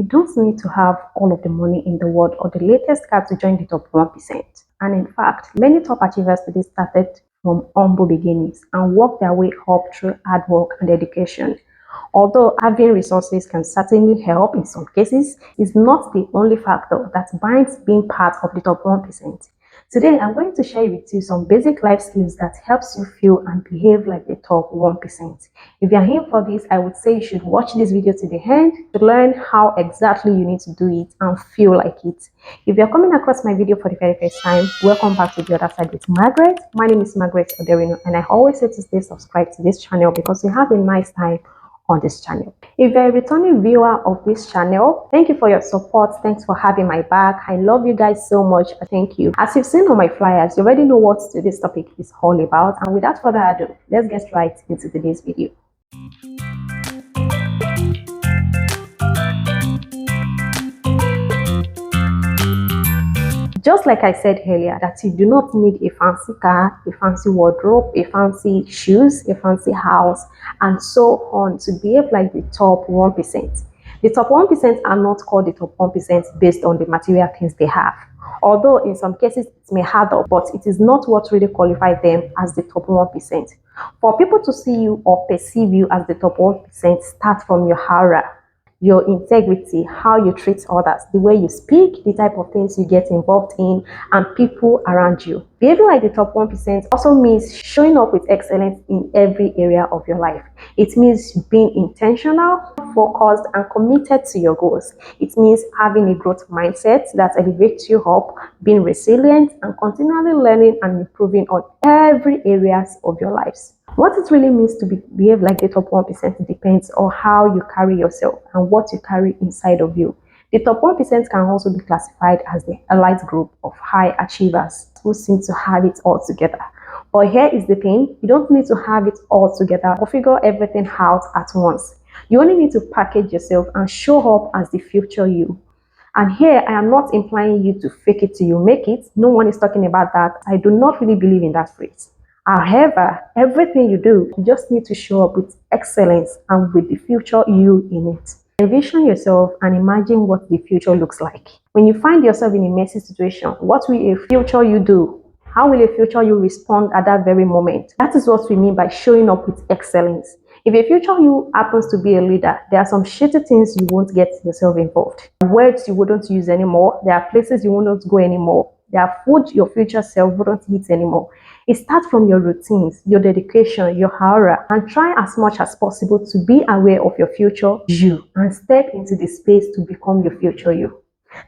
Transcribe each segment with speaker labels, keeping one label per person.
Speaker 1: You don't need to have all of the money in the world or the latest car to join the top 1%. And in fact, many top achievers today started from humble beginnings and worked their way up through hard work and dedication. Although having resources can certainly help in some cases, it's not the only factor that binds being part of the top 1%. Today, I'm going to share with you some basic life skills that helps you feel and behave like the top 1%. If you're here for this, I would say you should watch this video to the end to learn how exactly you need to do it and feel like it. If you're coming across my video for the very first time, welcome back to The Other Side with Margaret. My name is Margaret Oderino, and I always say to stay subscribed to this channel because we have a nice time on this channel. If you're a returning viewer of this channel, thank you for your support. Thanks for having my back. I love you guys so much. Thank you. As you've seen on my flyers, you already know what today's topic is all about. And without further ado, let's get right into today's video. Just like I said earlier, that you do not need a fancy car, a fancy wardrobe, a fancy shoes, a fancy house, and so on to behave like the top 1%. The top 1% are not called the top 1% based on the material things they have. Although in some cases it may add up, but it is not what really qualifies them as the top 1%. For people to see you or perceive you as the top 1%, start from your aura, your integrity, how you treat others, the way you speak, the type of things you get involved in, and people around you. Behaving like the top 1% also means showing up with excellence in every area of your life. It means being intentional, focused, and committed to your goals. It means having a growth mindset that elevates you up, being resilient, and continually learning and improving on every areas of your lives. What it really means to behave like the top 1% depends on how you carry yourself and what you carry inside of you. The top 1% can also be classified as the elite group of high achievers who seem to have it all together. But here is the thing, you don't need to have it all together or figure everything out at once. You only need to package yourself and show up as the future you. And here, I am not implying you to fake it till you make it. No one is talking about that. I do not really believe in that phrase. However, everything you do, you just need to show up with excellence and with the future you in it. Envision yourself and imagine what the future looks like. When you find yourself in a messy situation, what will a future you do? How will a future you respond at that very moment? That is what we mean by showing up with excellence. If a future you happens to be a leader, there are some shitty things you won't get yourself involved. Words you wouldn't use anymore. There are places you won't go anymore. There are food your future self wouldn't eat anymore. It starts from your routines, your dedication, your aura, and try as much as possible to be aware of your future you and step into the space to become your future you.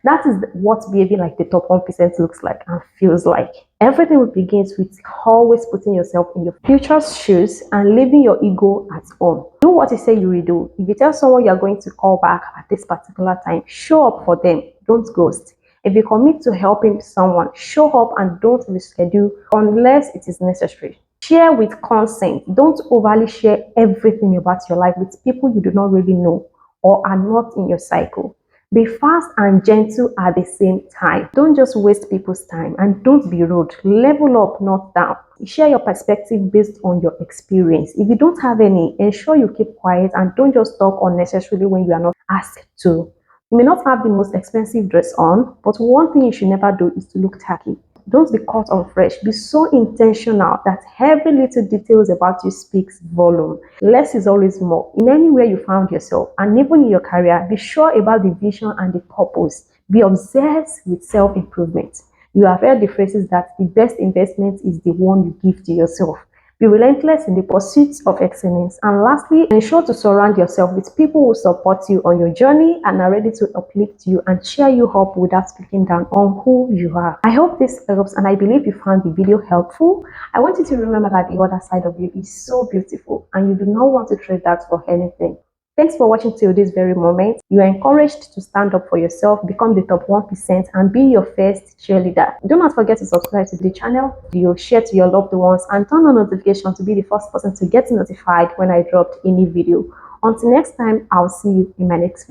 Speaker 1: That is what behaving like the top 1% looks like and feels like. Everything begins with always putting yourself in your future's shoes and leaving your ego at home. Do what you say you will do. If you tell someone you are going to call back at this particular time, show up for them. Don't ghost. If you commit to helping someone, show up and don't reschedule unless it is necessary. Share with consent. Don't overly share everything about your life with people you do not really know or are not in your cycle. Be fast and gentle at the same time. Don't just waste people's time and don't be rude. Level up, not down. Share your perspective based on your experience. If you don't have any, ensure you keep quiet and don't just talk unnecessarily when you are not asked to. You may not have the most expensive dress on, but one thing you should never do is to look tacky. Don't be caught on fresh. Be so intentional that every little details about you speaks volume. Less is always more. In anywhere you found yourself, and even in your career, be sure about the vision and the purpose. Be obsessed with self-improvement. You have heard the phrases that the best investment is the one you give to yourself. Be relentless in the pursuit of excellence. And lastly, ensure to surround yourself with people who support you on your journey and are ready to uplift you and cheer you up without speaking down on who you are. I hope this helps and I believe you found the video helpful. I want you to remember that the other side of you is so beautiful and you do not want to trade that for anything. Thanks for watching till this very moment. You are encouraged to stand up for yourself, become the top 1%, and be your first cheerleader. Do not forget to subscribe to the channel, share to your loved ones, and turn on notification to be the first person to get notified when I drop any video. Until next time, I'll see you in my next video.